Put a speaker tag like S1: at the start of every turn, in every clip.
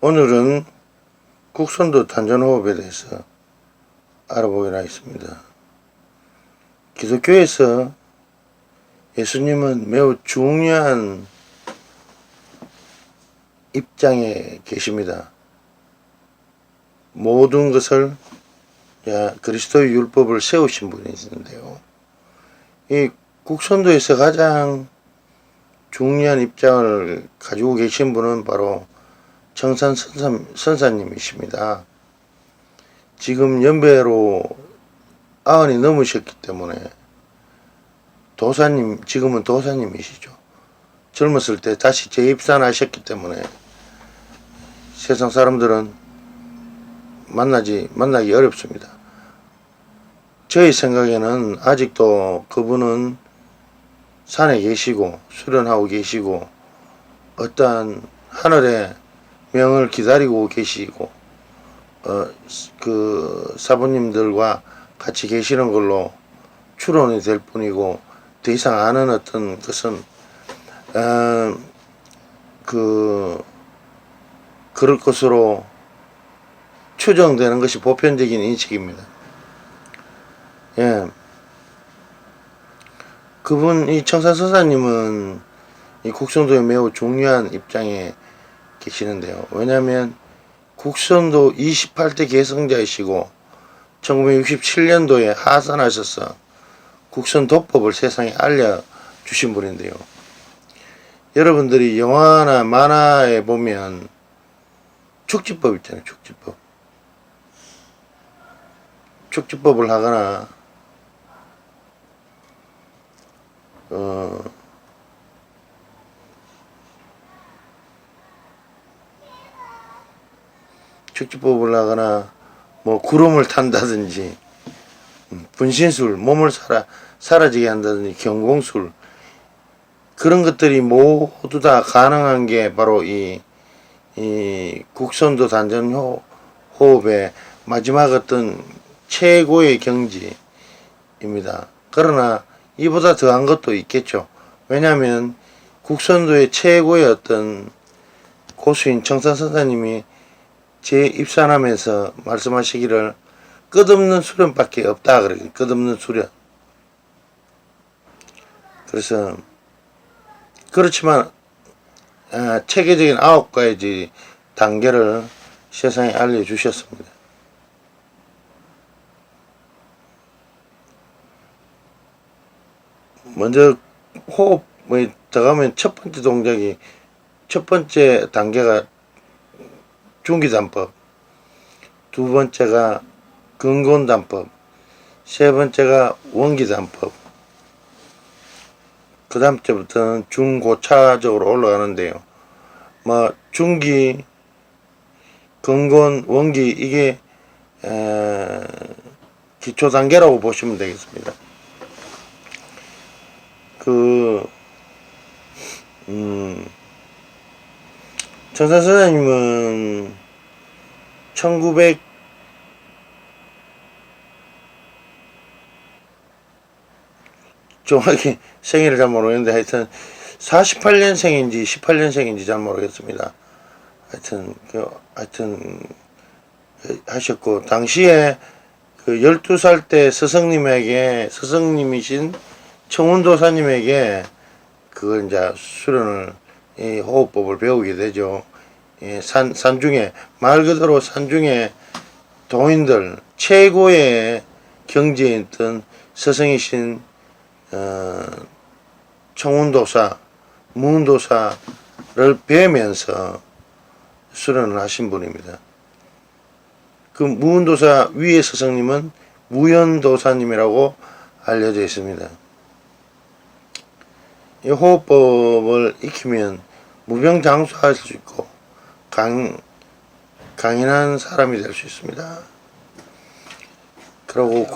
S1: 오늘은 국선도 단전호흡에 대해서 알아보기로 하겠습니다. 기독교에서 예수님은 매우 중요한 입장에 계십니다. 모든 것을 그리스도의 율법을 세우신 분이 있는데요. 이 국선도에서 가장 중요한 입장을 가지고 계신 분은 바로 정산 선사님이십니다. 지금 연배로 90이 넘으셨기 때문에 지금은 도사님이시죠. 젊었을 때 다시 재입산하셨기 때문에 세상 사람들은 만나기 어렵습니다. 저희 생각에는 아직도 그분은 산에 계시고 수련하고 계시고 어떠한 하늘의 명을 기다리고 계시고 그 사부님들과 같이 계시는 걸로 추론이 될 뿐이고 더 이상 아는 어떤 것은 그럴 것으로 추정되는 것이 보편적인 인식입니다. 이 청산선사님은 이 국선도에 매우 중요한 입장에 계시는데요. 왜냐하면 국선도 28대 계승자이시고 1967년도에 하산하셔서 국선도법을 세상에 알려주신 분인데요. 여러분들이 영화나 만화에 보면 축지법 있잖아요. 축지법을 하거나 축지법을 하거나 뭐 구름을 탄다든지 분신술, 몸을 사라지게 한다든지 경공술, 그런 것들이 모두 다 가능한 게 바로 이 국선도 단전 호흡의 마지막 어떤 최고의 경지입니다. 그러나 이보다 더한 것도 있겠죠. 왜냐하면 국선도의 최고의 어떤 고수인 청산선사님이 재입산하면서 말씀하시기를 끝없는 수련밖에 없다 그래요. 끝없는 수련. 그래서 그렇지만 체계적인 9가지 단계를 세상에 알려주셨습니다. 먼저 호흡에 들어가면 첫 번째 단계가 중기단법, 두 번째가 근곤단법, 세 번째가 원기단법, 그 다음 때부터는 중고차적으로 올라가는데요. 중기, 근곤, 원기, 이게 기초 단계라고 보시면 되겠습니다. 청산선사님은 정확히 생일을 잘 모르겠는데 하여튼 48년생인지 18년생인지 잘 모르겠습니다. 하여튼 하셨고, 당시에 그 12살 때 스승님이신 청운도사님에게 그걸 이제 수련을, 이 호흡법을 배우게 되죠. 산중에, 말 그대로 산중에 도인들 최고의 경지에 있던 스승이신 청운도사, 무운도사를 뵈면서 수련을 하신 분입니다. 그 무운도사 위의 스승님은 무연도사님이라고 알려져 있습니다. 이 호흡법을 익히면 무병장수할 수 있고 강인한 사람이 될 수 있습니다. 그리고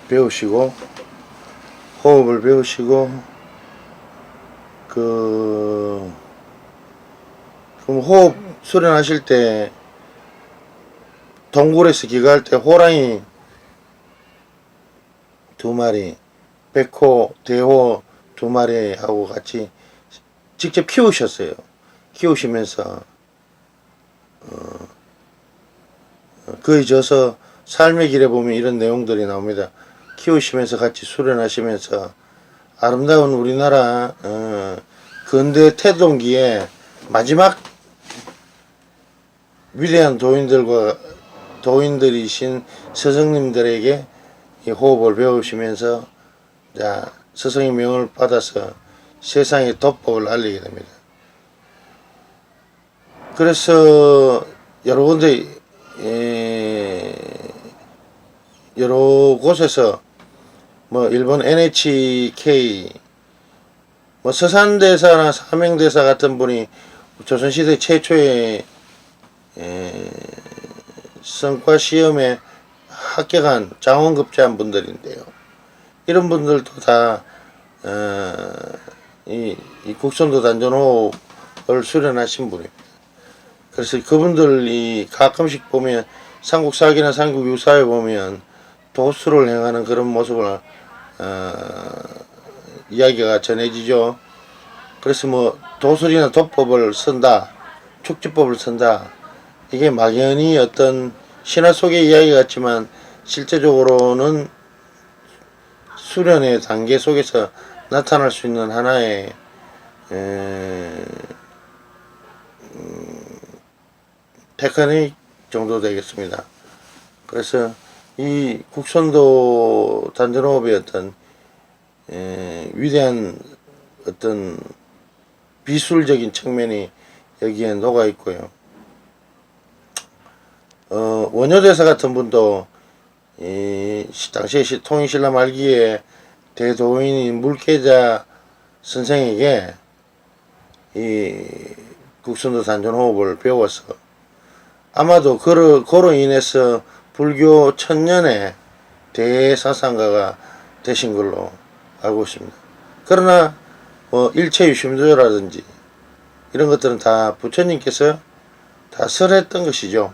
S1: 배우시고 호흡을 배우시고 그럼 호흡 수련하실 때 동굴에서 기거할 때 호랑이 2마리, 백호, 대호 2마리하고 같이 직접 키우셨어요. 키우시면서 거의 져서 삶의 길에 보면 이런 내용들이 나옵니다. 키우시면서 같이 수련하시면서 아름다운 우리나라 근대 태동기에 마지막 위대한 도인들이신 스승님들에게 이 호흡을 배우시면서 자, 스승의 명을 받아서 세상에 덕법을 알리게 됩니다. 그래서 여러 군데 여러 곳에서 뭐 일본 NHK 뭐 서산대사나 사명대사 같은 분이 조선시대 최초의 성과 시험에 합격한 장원급제한 분들인데요. 이런 분들도 다 이 국선도 단전호흡을 수련하신 분입니다. 그래서 그분들이 가끔씩 보면 삼국사기나 삼국유사에 보면 도수를 행하는 그런 모습을 이야기가 전해지죠. 그래서 뭐 도술이나 도법을 쓴다, 축지법을 쓴다, 이게 막연히 어떤 신화 속의 이야기 같지만 실제적으로는 수련의 단계 속에서 나타날 수 있는 하나의 테크닉 정도 되겠습니다. 그래서 이 국선도 단전호흡의 어떤 위대한 어떤 비술적인 측면이 여기에 녹아 있고요. 원효대사 같은 분도 당시에 통일신라 말기에 대도인인 물계자 선생에게 이 국선도 단전호흡을 배워서 아마도 그로 인해서 불교 천년의 대사상가가 되신 걸로 알고 있습니다. 그러나 뭐 일체유심조라든지 이런 것들은 다 부처님께서 다 설했던 것이죠.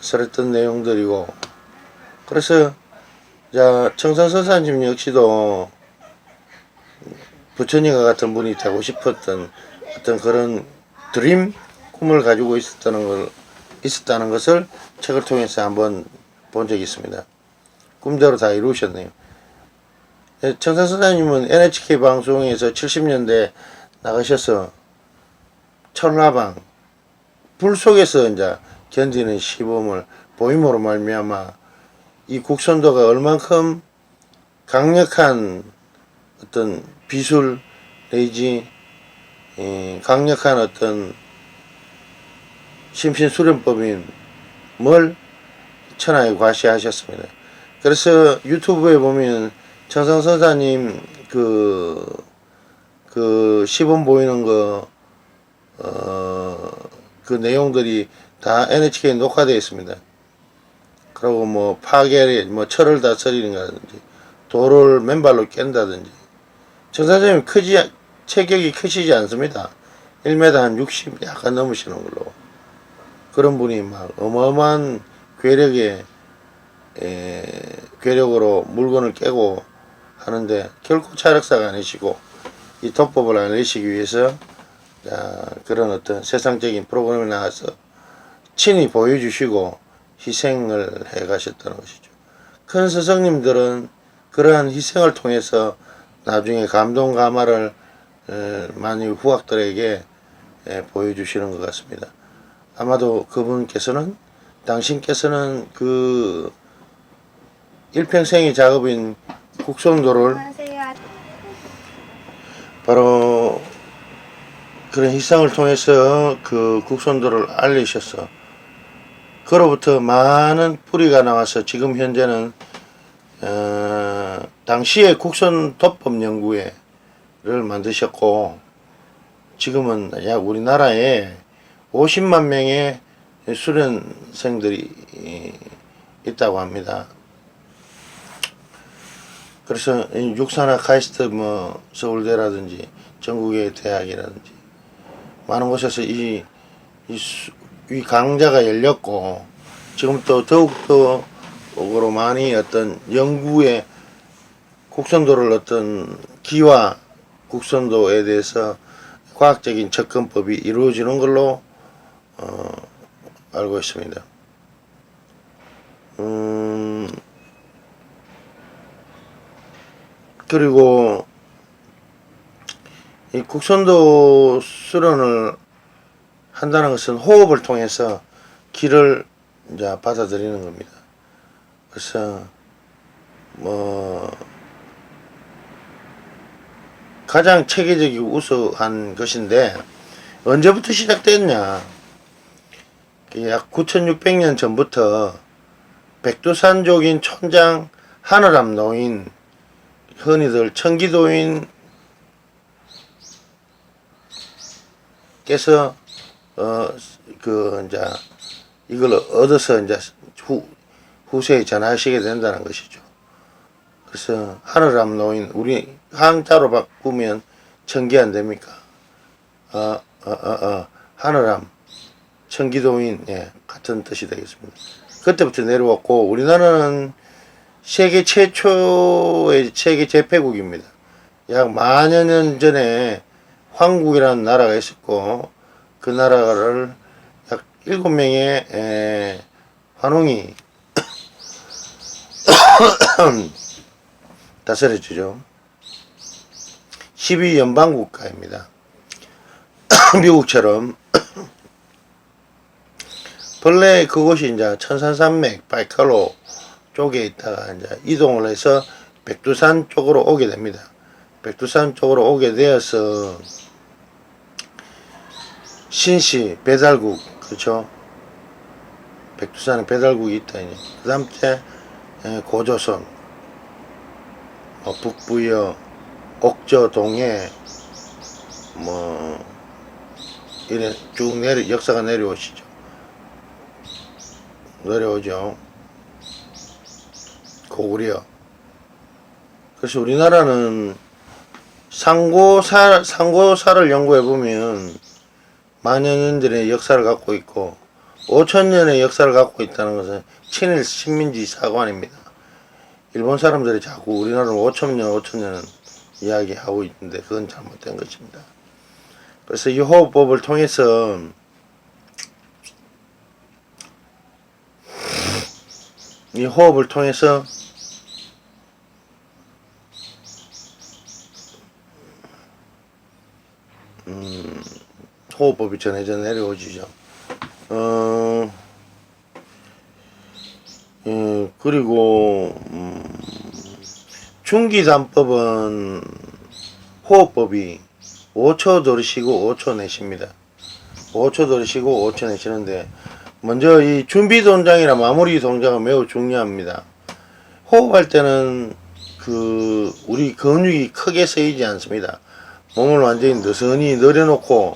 S1: 설했던 내용들이고, 그래서 자 청산선사님 역시도 부처님과 같은 분이 되고 싶었던 어떤 그런 드림 꿈을 가지고 있었다는 것을 책을 통해서 한번 본 적이 있습니다. 꿈대로 다 이루셨네요. 청산선사님은 NHK 방송에서 70년대 나가셔서 천라방 불 속에서 이제 견디는 시범을 보임으로 말미암아 이 국선도가 얼만큼 강력한 어떤 비술 내지 강력한 어떤 심신수련법인 뭘 천하에 과시하셨습니다. 그래서 유튜브에 보면 청산선사님 그 시범 보이는 거 그 내용들이 다 NHK에 녹화되어 있습니다. 그리고 뭐 파괴, 뭐 철을 다스리는다든지 돌을 맨발로 깬다든지. 청산선생님 체격이 크시지 않습니다. 1m 한 60 약간 넘으시는 걸로. 그런 분이 막 어마어마한 괴력으로 물건을 깨고 하는데 결코 차력사가 아니시고 이 도법을 알리시기 위해서 그런 어떤 세상적인 프로그램에 나와서 친히 보여주시고 희생을 해 가셨다는 것이죠. 큰 스승님들은 그러한 희생을 통해서 나중에 감동 감화를 많이 후학들에게 보여주시는 것 같습니다. 아마도 그분께서는 당신께서는 그 일평생의 작업인 국선도를 바로 그런 희생을 통해서 그 국선도를 알리셔서 그로부터 많은 뿌리가 나와서 지금 현재는 당시에 국선도법 연구회를 만드셨고 지금은 약 우리나라에 50만 명의 수련생들이 있다고 합니다. 그래서 육사나 카이스트 뭐 서울대라든지 전국의 대학이라든지 많은 곳에서 이 강좌가 열렸고 지금 또 더욱더 많이 어떤 연구에 국선도를 어떤 기와 국선도에 대해서 과학적인 접근법이 이루어지는 걸로 알고 있습니다. 그리고 이 국선도 수련을 한다는 것은 호흡을 통해서 기를 이제 받아들이는 겁니다. 그래서 가장 체계적이고 우수한 것인데 언제부터 시작됐냐? 약 9600년 전부터 백두산족인 촌장 하늘암 노인, 흔히들 청기도인께서 이제 이걸 얻어서 이제 후세에 전하시게 된다는 것이죠. 그래서 하늘암 노인, 우리 한자로 바꾸면 청기 안 됩니까? 하늘암, 청기도인, 예, 같은 뜻이 되겠습니다. 그때부터 내려왔고, 우리나라는 세계 최초의 세계 제패국입니다. 약 만여 년 전에 황국이라는 나라가 있었고, 그 나라를 약 7명의 환웅이 다스려주죠. 12연방국가입니다. 미국처럼. 본래 그곳이 이제 천산산맥, 바이칼로 쪽에 있다가 이제 이동을 해서 백두산 쪽으로 오게 됩니다. 백두산 쪽으로 오게 되어서 신시, 배달국, 그렇죠? 백두산에 배달국이 있다. 그 다음 때 고조선, 북부여, 옥저, 동해, 이래 쭉 역사가 내려오죠. 고구려. 그래서 우리나라는 상고사를 연구해보면 만여년들의 역사를 갖고 있고 5천년의 역사를 갖고 있다는 것은 친일 식민지 사관입니다. 일본 사람들이 자꾸 우리나라는 5천년 이야기하고 있는데 그건 잘못된 것입니다. 그래서 이 호흡법을 통해서 호흡법이 전해져 내려오지죠. 그리고 중기단법은 호흡법이 5초 들으시고 5초 내쉽니다. 5초 들으시고 5초 내쉬는데 먼저 이 준비 동작이나 마무리 동작은 매우 중요합니다. 호흡할 때는 우리 근육이 크게 쓰이지 않습니다. 몸을 완전히 느슨히 내려놓고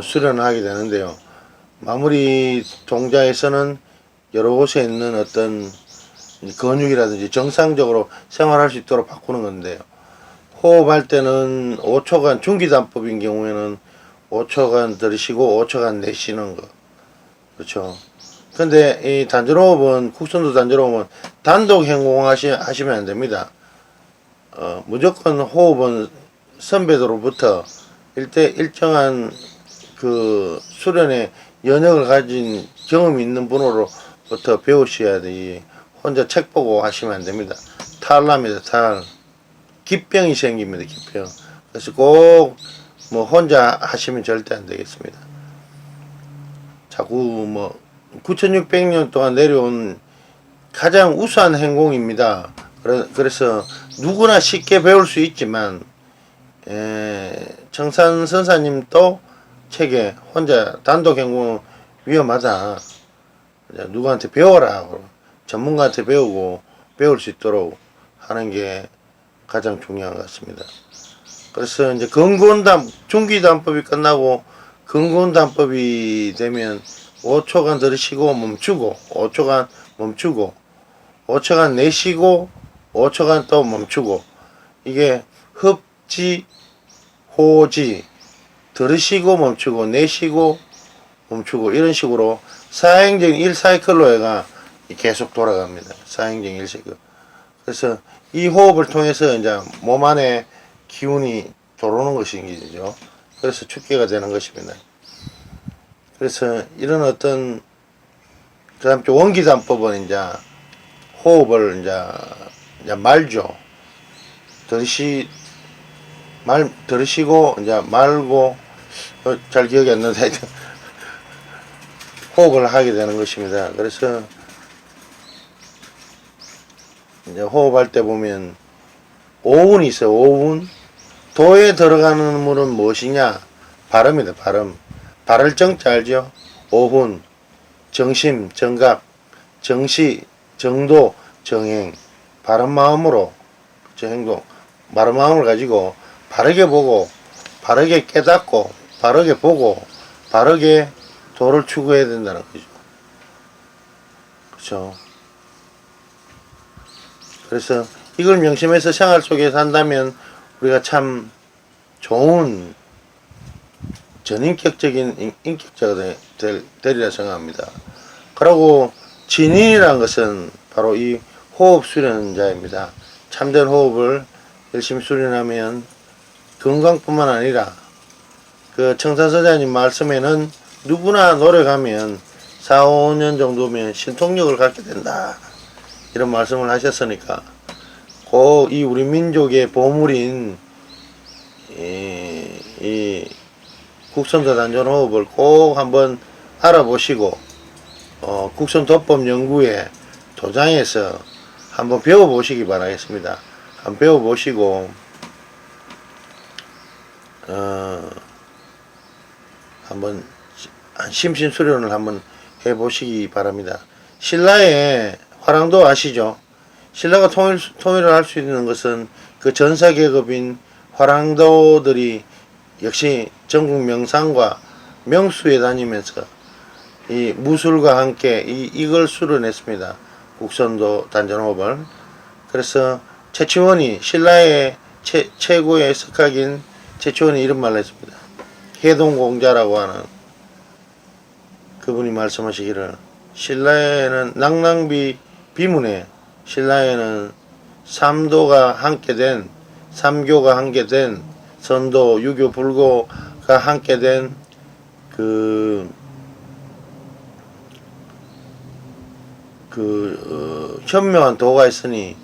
S1: 수련을 하게 되는데요. 마무리 동작에서는 여러 곳에 있는 어떤 근육이라든지 정상적으로 생활할 수 있도록 바꾸는 건데요. 호흡할 때는 5초간, 중기단법인 경우에는 5초간 들이쉬고 5초간 내쉬는 거. 그렇죠. 근데 이 단전호흡은, 국선도 단전호흡은 단독 행공하시면 안 됩니다. 무조건 호흡은 선배들로부터 일정한 수련의 연역을 가진 경험이 있는 분으로부터 배우셔야 되지 혼자 책 보고 하시면 안 됩니다. 탈납니다. 기병이 생깁니다. 기병. 그래서 꼭 혼자 하시면 절대 안 되겠습니다. 자꾸 9600년 동안 내려온 가장 우수한 행공입니다. 그래서 누구나 쉽게 배울 수 있지만 청산 선사님도 책에 혼자 단독 행공은 위험하다. 누구한테 배워라. 전문가한테 배울 수 있도록 하는 게 가장 중요한 것 같습니다. 그래서 이제 중기단법이 끝나고 근근단법이 되면 5초간 들이쉬고 멈추고 5초간 멈추고 5초간 내쉬고 5초간 또 멈추고, 이게 흡지, 호지, 들으시고 멈추고 내쉬고 멈추고 이런 식으로 사행적인 1사이클로 얘가 계속 돌아갑니다. 사행적인 1사이클. 그래서 이 호흡을 통해서 이제 몸 안에 기운이 들어오는 것이죠. 그래서 축기가 되는 것입니다. 그래서 이런 어떤 그다음 또 원기단법은 이제 호흡을 이제 말죠. 들으시고 이제 말고 잘 기억이 안 나는데 호흡을 하게 되는 것입니다. 그래서 이제 호흡할 때 보면 오운이 있어요. 오운. 도에 들어가는 물은 무엇이냐? 발음이다. 발음. 발을 정자 알죠? 오훈, 정심, 정각, 정시, 정도, 정행. 바른 마음으로 저 행동, 바른 마음을 가지고 바르게 보고, 바르게 깨닫고, 바르게 보고, 바르게 도를 추구해야 된다는 거죠. 그렇죠? 그래서 이걸 명심해서 생활 속에 산다면 우리가 참 좋은 전인격적인 인격자가 되리라 생각합니다. 그리고 진인이라는 것은 바로 이 호흡 수련자입니다. 참된 호흡을 열심히 수련하면 건강뿐만 아니라 그 청산서자님 말씀에는 누구나 노력하면 4, 5년 정도면 신통력을 갖게 된다. 이런 말씀을 하셨으니까 꼭 이 우리 민족의 보물인 이 국선도 단전호흡을 꼭 한번 알아보시고 국선도법 연구에 도장에서 한번 배워보시기 바라겠습니다. 한번 배워보시고 한번 심신수련을 한번 해보시기 바랍니다. 신라의 화랑도 아시죠? 신라가 통일을 할 수 있는 것은 그 전사계급인 화랑도들이 역시 전국 명상과 명수에 다니면서 이 무술과 함께 이걸 수련했습니다. 국선도 단전호흡을. 그래서 최치원이 신라의 최고의 석학인 최치원이 이런 말을 했습니다. 해동공자라고 하는 그분이 말씀하시기를 신라에는 낭낭비 비문에 신라에는 삼도가 함께 된 삼교가 함께 된 선도, 유교, 불교가 함께 된 현명한 도가 있으니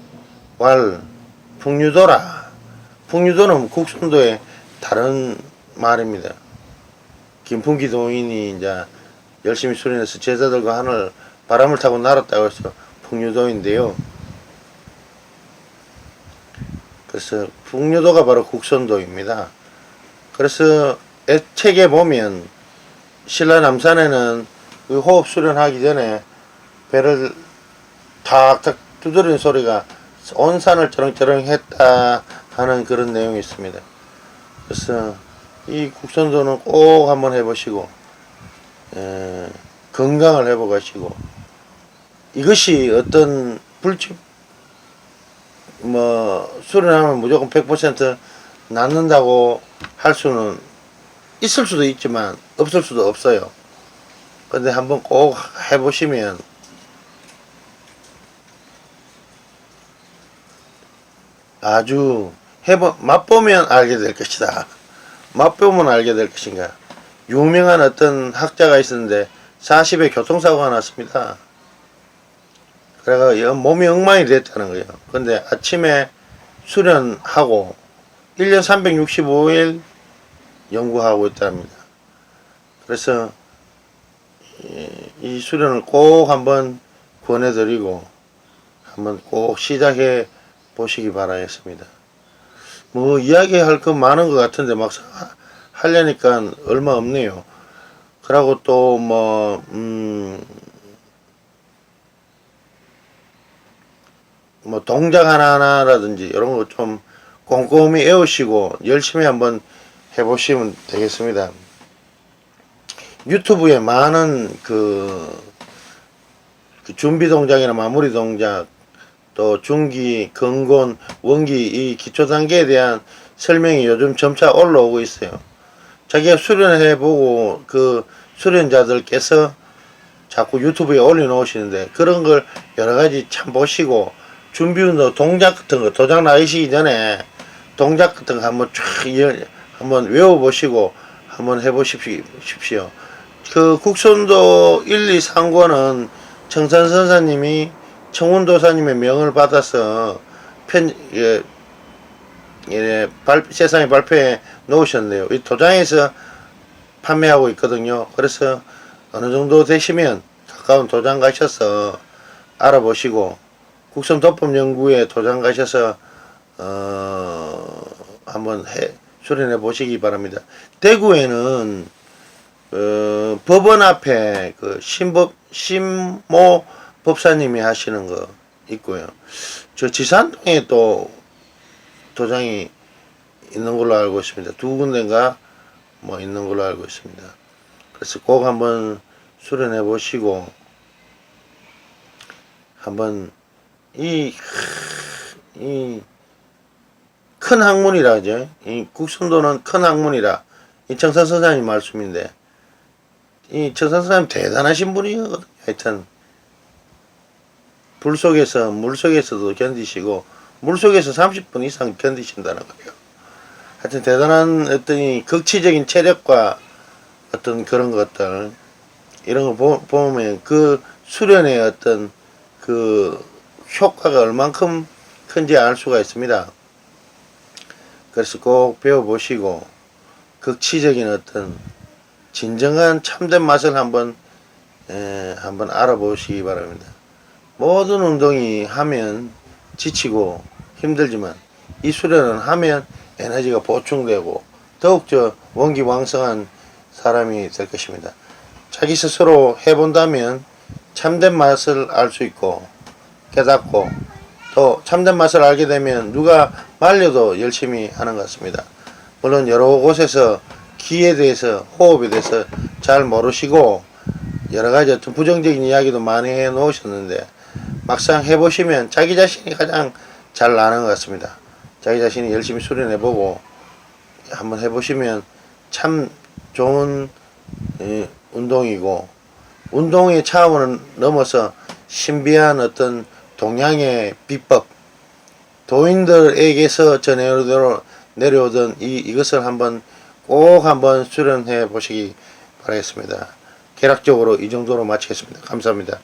S1: 풍류도라. 풍류도는 국선도의 다른 말입니다. 김풍기 도인이 이제 열심히 수련해서 제자들과 하늘 바람을 타고 날았다고 해서 풍류도인데요. 그래서 풍류도가 바로 국선도입니다. 그래서 책에 보면 신라 남산에는 그 호흡 수련하기 전에 배를 탁탁 두드리는 소리가 온 산을 저렁저렁 했다 하는 그런 내용이 있습니다. 그래서 이 국선도는 꼭 한번 해보시고 건강을 회복하시고 이것이 어떤 수련하면 무조건 100% 낫는다고 할 수는 있을 수도 있지만 없을 수도 없어요. 근데 한번 꼭 해보시면 아주 맛보면 알게 될 것이다. 맛보면 알게 될 것인가. 유명한 어떤 학자가 있었는데 40에 교통사고가 났습니다. 그래가 몸이 엉망이 됐다는 거예요. 근데 아침에 수련하고 1년 365일 연구하고 있답니다. 그래서 이 수련을 꼭 한번 권해드리고 한번 꼭 시작해 보시기 바라겠습니다. 뭐 이야기할 거 많은 것 같은데 막상 하려니까 얼마 없네요. 그리고 또 뭐 동작 하나하나라든지 이런 거 좀 꼼꼼히 외우시고 열심히 한번 해보시면 되겠습니다. 유튜브에 많은 그 준비 동작이나 마무리 동작 또 중기, 근곤, 원기 이 기초 단계에 대한 설명이 요즘 점차 올라오고 있어요. 자기가 수련해보고 그 수련자들께서 자꾸 유튜브에 올려놓으시는데 그런 걸 여러가지 참 보시고 준비운동 동작 같은 거 도장 나가시기 전에 동작 같은 거 한번 쫙 한번 외워보시고 한번 해보십시오. 그 국선도 1, 2, 3권은 청산 선사님이 청운도사님의 명을 받아서 세상에 발표해 놓으셨네요. 이 도장에서 판매하고 있거든요. 그래서 어느 정도 되시면 가까운 도장 가셔서 알아보시고 국선도법연구에 도장 가셔서 한번 수련해 보시기 바랍니다. 대구에는 법원 앞에 그 신모 법사님이 하시는 거 있고요. 저 지산동에 또 도장이 있는 걸로 알고 있습니다. 두 군데인가 뭐 있는 걸로 알고 있습니다. 그래서 꼭 한번 수련해 보시고 한번 이 큰 학문이라죠. 이 국선도는 큰 학문이라 이 청산 선생님 말씀인데 이 청산 선생님 대단하신 분이거든요. 하여튼 불 속에서 물 속에서도 견디시고 물 속에서 30분 이상 견디신다는 거예요. 하여튼 대단한 어떤 이 극치적인 체력과 어떤 그런 것들 이런 거 보면 그 수련의 어떤 그 효과가 얼만큼 큰지 알 수가 있습니다. 그래서 꼭 배워보시고 극치적인 어떤 진정한 참된 맛을 한번 알아보시기 바랍니다. 모든 운동이 하면 지치고 힘들지만 이 수련은 하면 에너지가 보충되고 더욱더 원기왕성한 사람이 될 것입니다. 자기 스스로 해본다면 참된 맛을 알 수 있고 깨닫고 또 참된 맛을 알게 되면 누가 말려도 열심히 하는 것 같습니다. 물론 여러 곳에서 기에 대해서 호흡에 대해서 잘 모르시고 여러가지 어떤 부정적인 이야기도 많이 해 놓으셨는데 막상 해보시면 자기 자신이 가장 잘 나는 것 같습니다. 자기 자신이 열심히 수련해보고 한번 해보시면 참 좋은 운동이고 운동의 차원을 넘어서 신비한 어떤 동양의 비법 도인들에게서 내려오던 이것을 꼭 한번 수련해 보시기 바라겠습니다. 개락적으로 이 정도로 마치겠습니다. 감사합니다.